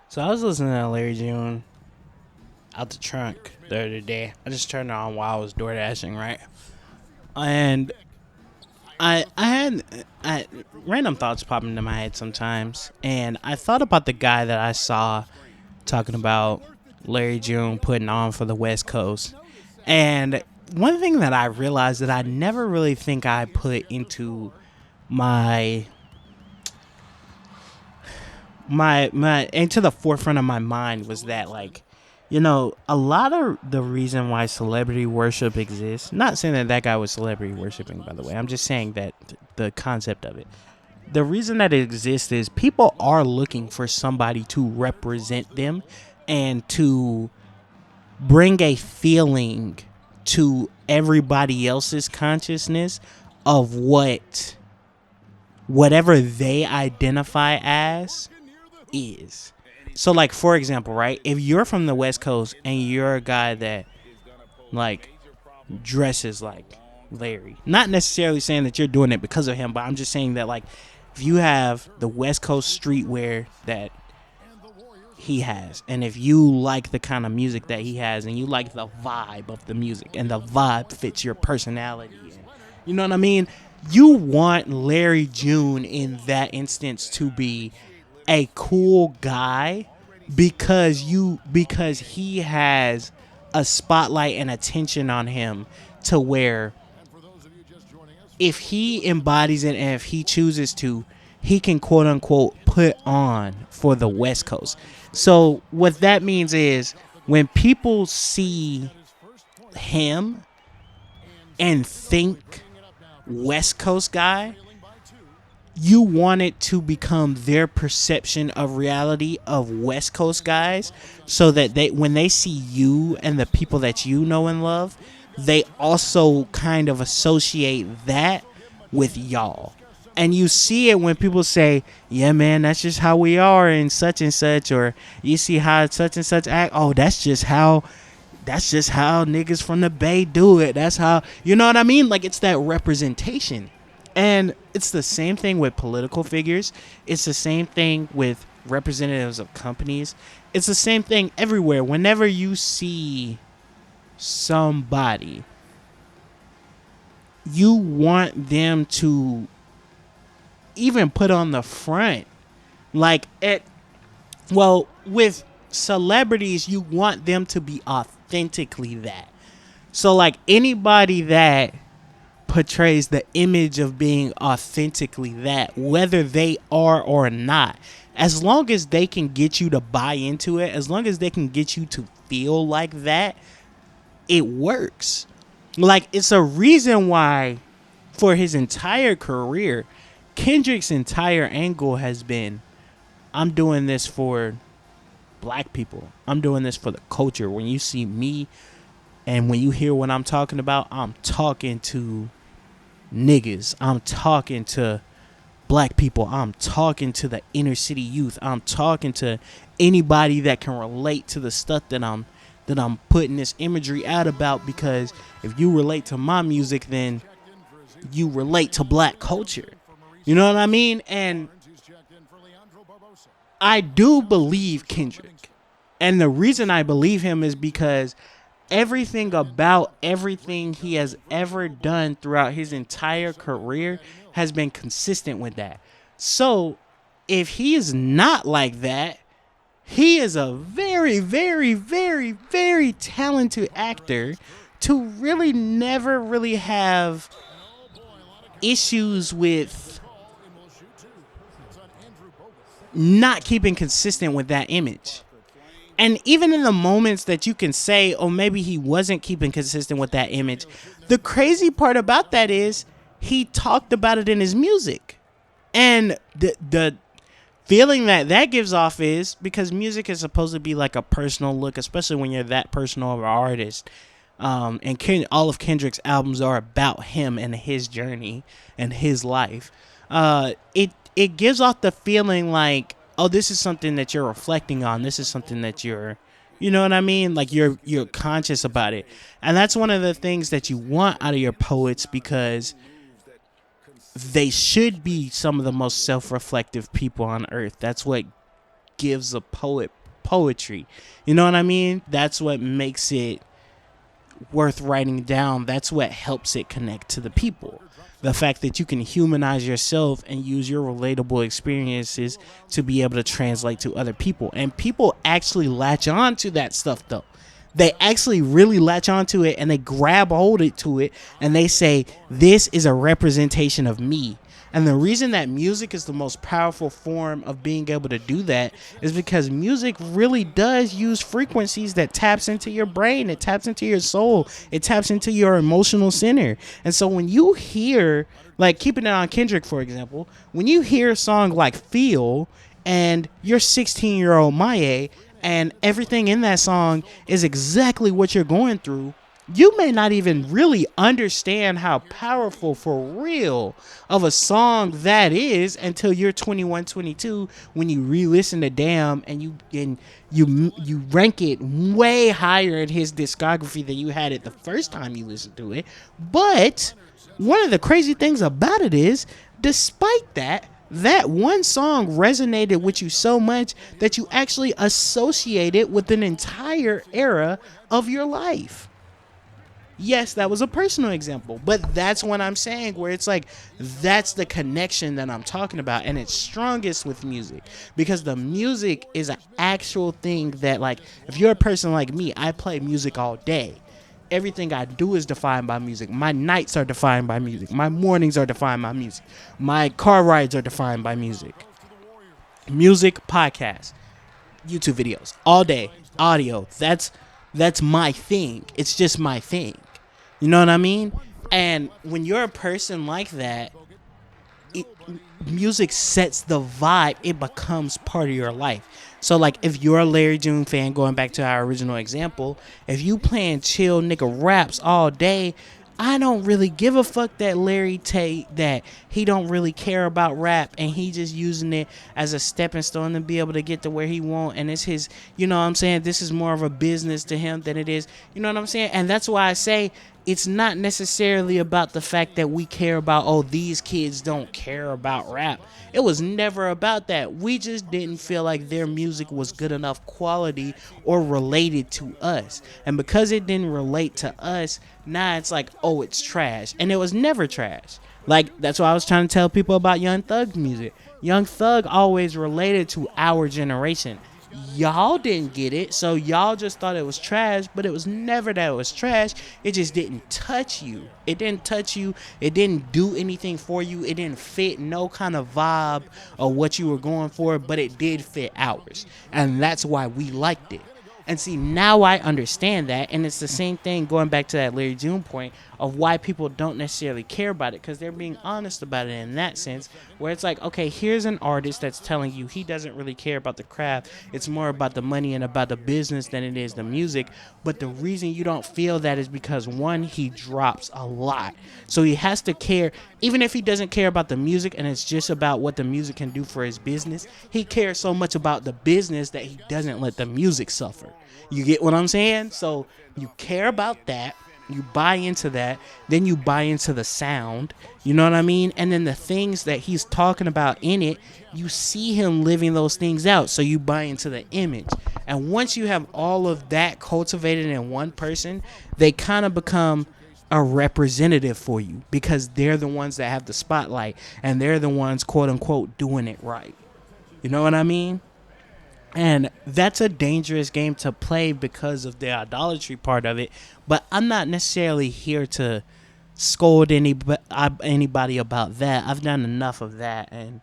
So I was listening to Larry June out the trunk the other day. I just turned it on while I was door dashing, right? And I had random thoughts pop into my head sometimes, and I thought about the guy that I saw talking about Larry June putting on for the West Coast. And one thing that I realized that I never really think I put into my my into the forefront of my mind was that, like, a lot of the reason why celebrity worship exists, not saying that that guy was celebrity worshiping, by the way, I'm just saying that the concept of it, the reason that it exists is people are looking for somebody to represent them and to bring a feeling to everybody else's consciousness of whatever they identify as is. So, like, for example, right, if you're from the West Coast and you're a guy that, like, dresses like Larry, not necessarily saying that you're doing it because of him, but I'm just saying that, like, if you have the West Coast streetwear that he has, and if you like the kind of music that he has, and you like the vibe of the music, and the vibe fits your personality, and you know what I mean, you want Larry June in that instance to be a cool guy because he has a spotlight and attention on him, to where if he embodies it and if he chooses to, he can quote unquote put on for the West Coast. So what that means is when people see him and think West Coast guy, you want it to become their perception of reality of West Coast guys, so that when they see you and the people that you know and love, they also kind of associate that with y'all. And you see it when people say, yeah, man, that's just how we are in such and such, or you see how such and such act. Oh, that's just how niggas from the Bay do it. That's how, you know what I mean? Like, it's that representation. And it's the same thing with political figures. It's the same thing with representatives of companies. It's the same thing everywhere. Whenever you see somebody, you want them to even put on the front. Like, with celebrities, you want them to be authentically that. So, like, anybody that portrays the image of being authentically that, whether they are or not, as long as they can get you to buy into it, as long as they can get you to feel like that, it works. Like, it's a reason why for his entire career, Kendrick's entire angle has been, I'm doing this for black people. I'm doing this for the culture. When you see me and when you hear what I'm talking about, I'm talking to niggas. I'm talking to black people. I'm talking to the inner city youth. I'm talking to anybody that can relate to the stuff that I'm putting this imagery out about, because if you relate to my music, then you relate to black culture. You know what I mean? And I do believe Kendrick. And the reason I believe him is because everything about everything he has ever done throughout his entire career has been consistent with that. So if he is not like that, he is a very, very, very, very talented actor to really never really have issues with not keeping consistent with that image. And even in the moments that you can say, oh, maybe he wasn't keeping consistent with that image, the crazy part about that is he talked about it in his music. And the feeling that gives off is, because music is supposed to be like a personal look, especially when you're that personal of an artist. And all of Kendrick's albums are about him and his journey and his life. It gives off the feeling like, oh, this is something that you're reflecting on. This is something that you're, you know what I mean? Like, you're conscious about it. And that's one of the things that you want out of your poets, because they should be some of the most self-reflective people on earth. That's what gives a poet poetry. You know what I mean? That's what makes it worth writing down. That's what helps it connect to the people. The fact that you can humanize yourself and use your relatable experiences to be able to translate to other people. And people actually latch on to that stuff, though. They actually really latch onto it, and they grab hold to it, and they say, this is a representation of me. And the reason that music is the most powerful form of being able to do that is because music really does use frequencies that taps into your brain. It taps into your soul. It taps into your emotional center. And so when you hear, like, keeping it on Kendrick, for example, when you hear a song like Feel and you're 16-year-old Maya, and everything in that song is exactly what you're going through, you may not even really understand how powerful for real of a song that is until you're 21, 22, when you re-listen to Damn and you rank it way higher in his discography than you had it the first time you listened to it. But one of the crazy things about it is, despite that one song resonated with you so much that you actually associate it with an entire era of your life. Yes, that was a personal example, but that's what I'm saying, where it's like, that's the connection that I'm talking about, and it's strongest with music, because the music is an actual thing that, like, if you're a person like me, I play music all day. Everything I do is defined by music. My nights are defined by music. My mornings are defined by music. My car rides are defined by music. Music, podcasts, YouTube videos, all day, audio. That's my thing. It's just my thing. You know what I mean? And when you're a person like that, music sets the vibe. It becomes part of your life. So, like, if you're a Larry June fan, going back to our original example, if you playing chill nigga raps all day, I don't really give a fuck that Larry that he don't really care about rap, and he just using it as a stepping stone to be able to get to where he want, and it's his, you know what I'm saying, this is more of a business to him than it is, you know what I'm saying? And that's why I say it's not necessarily about the fact that we care about, oh, these kids don't care about rap. It was never about that. We just didn't feel like their music was good enough quality or related to us. And because it didn't relate to us, now it's like, oh, it's trash. And it was never trash. Like, that's why I was trying to tell people about Young Thug's music. Young Thug always related to our generation. Y'all didn't get it, so y'all just thought it was trash, but it was never that it was trash. It just didn't touch you. It didn't touch you. It didn't do anything for you. It didn't fit no kind of vibe of what you were going for, but it did fit ours. And that's why we liked it. And see, now I understand that, and it's the same thing going back to that Larry June point of why people don't necessarily care about it, because they're being honest about it in that sense, where it's like, okay, here's an artist that's telling you he doesn't really care about the craft. It's more about the money and about the business than it is the music. But the reason you don't feel that is because, one, he drops a lot. So he has to care, even if he doesn't care about the music and it's just about what the music can do for his business, he cares so much about the business that he doesn't let the music suffer. You get what I'm saying? So you care about that. You buy into that. Then you buy into the sound. You know what I mean? And then the things that he's talking about in it, you see him living those things out. So you buy into the image. And once you have all of that cultivated in one person, they kind of become a representative for you, because they're the ones that have the spotlight, and they're the ones, quote unquote, doing it right. You know what I mean? And that's a dangerous game to play because of the idolatry part of it. But I'm not necessarily here to scold anybody about that. I've done enough of that. And,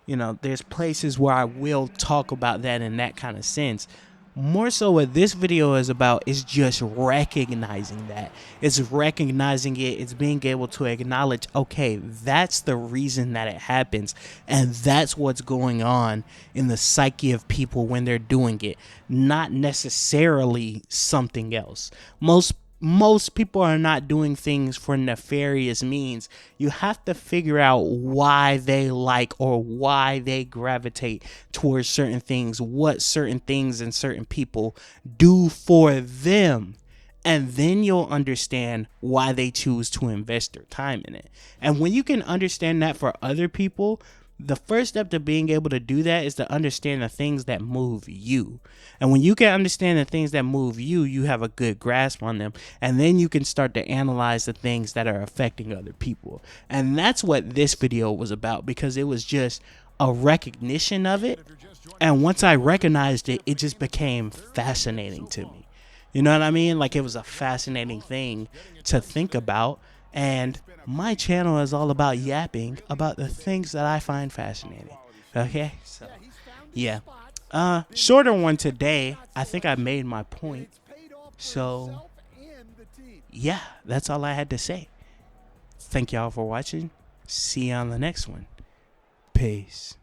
you know, there's places where I will talk about that in that kind of sense. More so what this video is about is just recognizing that. It's recognizing it. It's being able to acknowledge, okay, that's the reason that it happens. And that's what's going on in the psyche of people when they're doing it. Not necessarily something else. Most people are not doing things for nefarious means. You have to figure out why they like or why they gravitate towards certain things, what certain things and certain people do for them. And then you'll understand why they choose to invest their time in it. And when you can understand that for other people, the first step to being able to do that is to understand the things that move you. And when you can understand the things that move you, you have a good grasp on them. And then you can start to analyze the things that are affecting other people. And that's what this video was about, because it was just a recognition of it. And once I recognized it, it just became fascinating to me. You know what I mean? Like, it was a fascinating thing to think about. And my channel is all about yapping about the things that I find fascinating. Okay? So, yeah. Shorter one today. I think I made my point. So, yeah, that's all I had to say. Thank y'all for watching. See you on the next one. Peace.